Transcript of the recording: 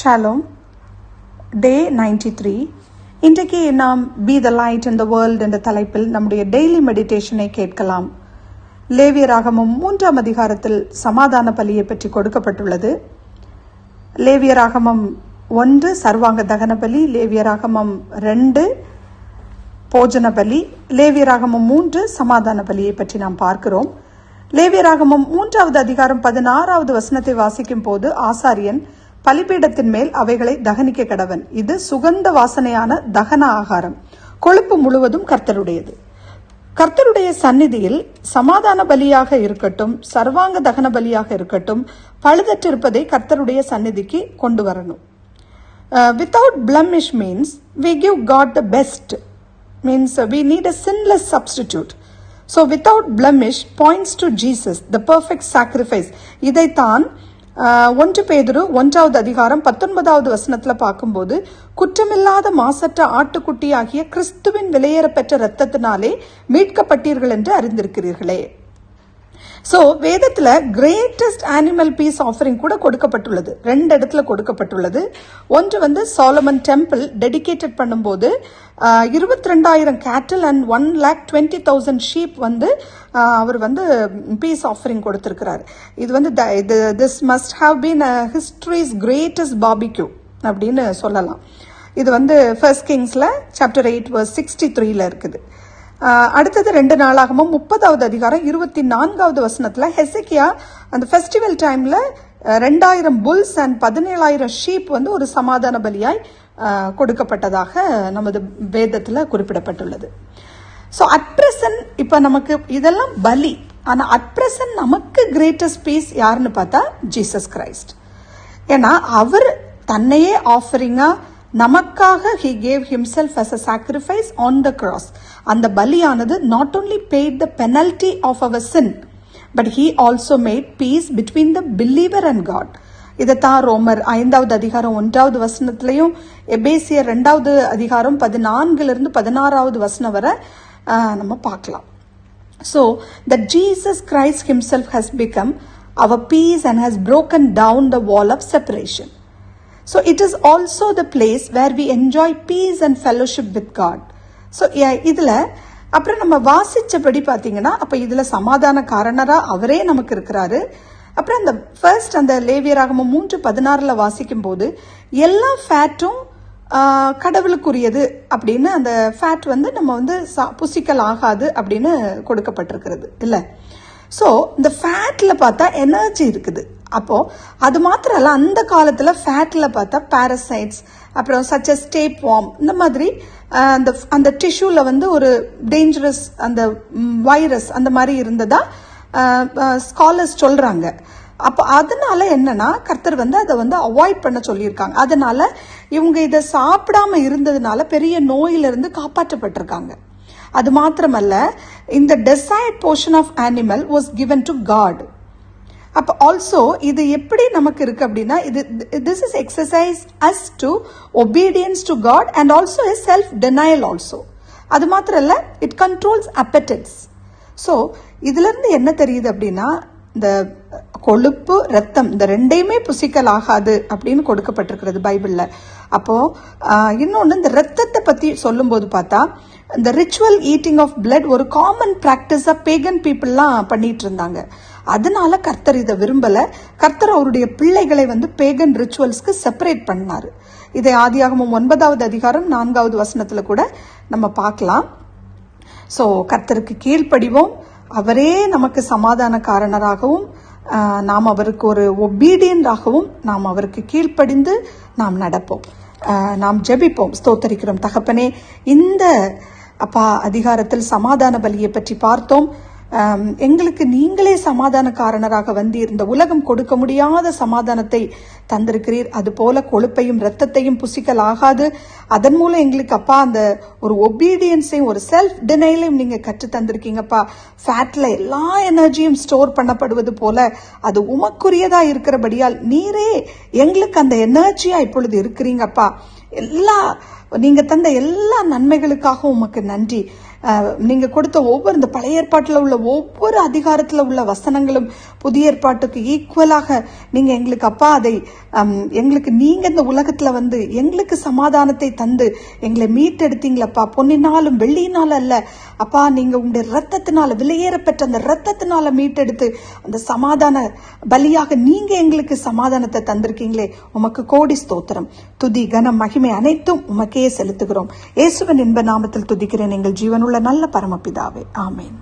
Shalom. டே 93. இன்றைக்கு நாம் be the light in the world என்ற தலைப்பில் நம்முடைய டெய்லி மெடிடேஷனை கேட்கலாம். லேவியராகமம் 3ஆம் அதிகாரத்தில் சமாதான பலியை பற்றி கொடுக்கப்பட்டுள்ளது. லேவியராகமம் 1 சர்வாங்க தகன பலி, லேவியராகமம் 2 போஜன பலி, லேவியராகமம் 3 சமாதான பலியை பற்றி நாம் பார்க்கிறோம். லேவியராகமம் 3ஆவது அதிகாரம் 16வது வசனத்தை வாசிக்கும் போது, ஆசாரியன் பலிபீடத்தின் மேல் அவைகளை தகனிக்க கடவன். இது சுகந்த வாசனையான தகன ஆகாரம், கொழுப்பு முழுவதும் கர்த்தருடையது. கர்த்தருடைய சந்நிதியில் சமாதான பலியாக இருக்கட்டும், சர்வாங்க தகன பலியாக இருக்கட்டும், பழுதற்றிருப்பதை கர்த்தருடைய சந்நிதிக்கு கொண்டு வரணும். Without blemish means we give God the best, means we need a sinless substitute. So without blemish points to Jesus, the perfect sacrifice. இதைத்தான் 1 பேதுரு 1ஆவது அதிகாரம் 19வது வசனத்துல பார்க்கும்போது, குற்றமில்லாத மாசற்ற ஆட்டுக்குட்டி ஆகிய கிறிஸ்துவின் விலையேற பெற்ற இரத்தத்தினாலே மீட்கப்பட்டீர்கள் என்று அறிந்திருக்கிறீர்களே. சோ வேதத்துல கிரேட்டஸ்ட் அனிமல் பீஸ் ஆஃபரிங் கூட கொடுக்கப்பட்டுள்ளது. 2 இடத்துல கொடுக்கப்பட்டுள்ளது. ஒன்று சாலமன் டெம்பிள் டெடிகேட்டட் பண்ணும்போது 22,000 கேட்டில் அண்ட் 1,20,000 ஷீப் அவர் பீஸ் ஆஃபரிங் கொடுத்திருக்கிறார். இது this must have been history's greatest barbecue அப்படின்னு சொல்லலாம். இது ஃபர்ஸ்ட் கிங்ஸ்ல சாப்டர் 8 verse 63ல இருக்குது. அடுத்தது 2 நாளாகமும் 30வது அதிகாரம் 24வது வசனத்துல ஹெசேக்கியா அந்த ஃபெஸ்டிவல் டைம்ல 2,000 புல்ஸ் அண்ட் 17,000 ஷீப் ஒரு சமாதான பலியாய் கொடுக்கப்பட்டதாக நமது வேதத்துல குறிப்பிடப்பட்டுள்ளது. ஸோ அட் பிரசன்ட் இப்ப நமக்கு இதெல்லாம் பலி, ஆனா அட் பிரசன்ட் நமக்கு கிரேட்டஸ்ட் பீஸ் யாருன்னு பார்த்தா ஜீசஸ் கிரைஸ்ட். ஏன்னா அவர் தன்னையே ஆஃபரிங்கா நமக்காக he gave himself as a sacrifice on the cross. அந்த பலியானது not only paid the penalty of our sin, but he also made peace between the believer and God. இதைத்தான் ரோமர் 5வது அதிகாரம் 1வது வசனத்திலையும், எபேசியர் 2வது அதிகாரம் 14லிருந்து 16வது வசனம் வரை நம்ம பார்க்கலாம். So that Jesus Christ himself has become our peace and has broken down the wall of separation. So it is also the place where we enjoy peace and fellowship with God. So இதுல அப்புறம் நம்ம வாசிச்சபடி பாத்தீங்கன்னா, அப்ப இதுல சமாதான காரணரா அவரே நமக்கு இருக்கிறாரு. அப்புறம் அந்த ஃபர்ஸ்ட் அந்த லேவியராகமம் 3:16 வாசிக்கும் போது, எல்லா ஃபேட்டும் கடவுளுக்குரியது அப்படின்னு, அந்த ஃபேட் நம்ம புசிக்கல் ஆகாது அப்படின்னு கொடுக்கப்பட்டிருக்கிறது இல்ல. சோ இந்த ஃபேட்ல பார்த்தா எனர்ஜி இருக்குது. அப்போ அது மாத்திரம் இல்ல, அந்த காலத்துல ஃபேட்ல பார்த்தா பாரசைட்ஸ், அப்புறம் சச் as tapeworm, இந்த மாதிரி அந்த டிஷ்யூல ஒரு டேஞ்சரஸ் அந்த வைரஸ் அந்த மாதிரி இருந்ததா ஸ்காலர்ஸ் சொல்றாங்க. அப்போ அதனால என்னன்னா, கர்த்தர் அதை அவாய்ட் பண்ண சொல்லியிருக்காங்க. அதனால இவங்க இதை சாப்பிடாம இருந்ததுனால பெரிய நோயிலிருந்து காப்பாற்றப்பட்டிருக்காங்க. அது மாத்திரமல்ல, இந்த desired portion of animal was given to God. அப்ப ஆல்சோ இது எப்படி நமக்கு இருக்கு அப்படின்னா, this is exercise us to obedience to God and also a self denial also. அது மாத்திரம் இல்ல, it controls appetites. So இதுல இருந்து என்ன தெரியுது அப்படின்னா, இந்த கொழுப்பு ரத்தம் இந்த ரெண்டையுமே புசிக்கல் ஆகாது அப்படின்னு கொடுக்கப்பட்டிருக்கிறது பைபிள்ல. அப்போ இன்னொன்னு, இந்த ரத்தத்தை பத்தி சொல்லும் போது பார்த்தா, இந்த ரிச்சுவல் ஈட்டிங் ஆஃப் பிளட் ஒரு காமன் பிராக்டிஸா பேகன் பீப்புள்லாம் பண்ணிட்டு இருந்தாங்க. அதனால கர்த்தர் இதை விரும்பல. கர்த்தர் அவருடைய பிள்ளைகளை பேகன் ரிச்சுவல்ஸ்க்கு செப்பரேட் பண்ணாரு. இதை ஆதியாகமம் 9வது அதிகாரம் 4வது வசனத்துல கூட நம்ம பார்க்கலாம். சோ கர்த்தருக்கு கீழ்ப்படிவோம், அவரே நமக்கு சமாதான காரணராகவும், நாம் அவருக்கு ஒரு ஒபீடியன்டாகவும் நாம் அவருக்கு கீழ்ப்படிந்து நாம் நடப்போம். நாம் ஜெபிப்போம். ஸ்தோத்தரிக்கிறோம். தகப்பனே, இந்த அதிகாரத்தில் சமாதான பலியை பற்றி பார்த்தோம். எங்களுக்கு நீங்களே சமாதான காரணராக வந்தீர். இந்த உலகம் கொடுக்க முடியாத சமாதானத்தை தந்திருக்கிறீர். அது போல கொழுப்பையும் ரத்தத்தையும் புசிக்கல் ஆகாது. அதன் மூலம் எங்களுக்கு அந்த ஒரு ஒபீடியன்ஸையும் ஒரு செல்ஃப் டினைலையும் நீங்க கற்று தந்திருக்கீங்கப்பா. ஃபேட்ல எல்லா எனர்ஜியும் ஸ்டோர் பண்ணப்படுவது போல அது உமக்குரியதா இருக்கிறபடியால் நீரே எங்களுக்கு அந்த எனர்ஜியா இப்பொழுது இருக்கிறீங்கப்பா. நீங்க தந்த எல்லா நன்மைகளுக்காக உமக்கு நன்றி. நீங்க கொடுத்த ஒவ்வொரு இந்த பழைய ஏற்பாட்டில் உள்ள ஒவ்வொரு அதிகாரத்தில் உள்ள வசனங்களும் புதிய ஏற்பாட்டுக்கு ஈக்குவலாக நீங்க எங்களுக்கு அப்பா அதை எங்களுக்கு நீங்க இந்த உலகத்துல வந்து எங்களுக்கு சமாதானத்தை தந்து எங்களை மீட்டெடுத்தீங்களப்பா. பொன்னினாலும் வெள்ளியினால அல்ல அப்பா, நீங்க உங்களுடைய ரத்தத்தினால விலையேற பெற்ற அந்த ரத்தத்தினால மீட்டெடுத்து அந்த சமாதான பலியாக நீங்க எங்களுக்கு சமாதானத்தை தந்திருக்கீங்களே, உமக்கு கோடி ஸ்தோத்திரம். துதி கனம் மகிமை அனைத்தும் உமக்கே செலுத்துகிறோம். இயேசுவின் இன்ப நாமத்தில் துதிக்கிறேன் எங்கள் ஜீவனுள்ள நல்ல பரமபிதாவே, ஆமேன்.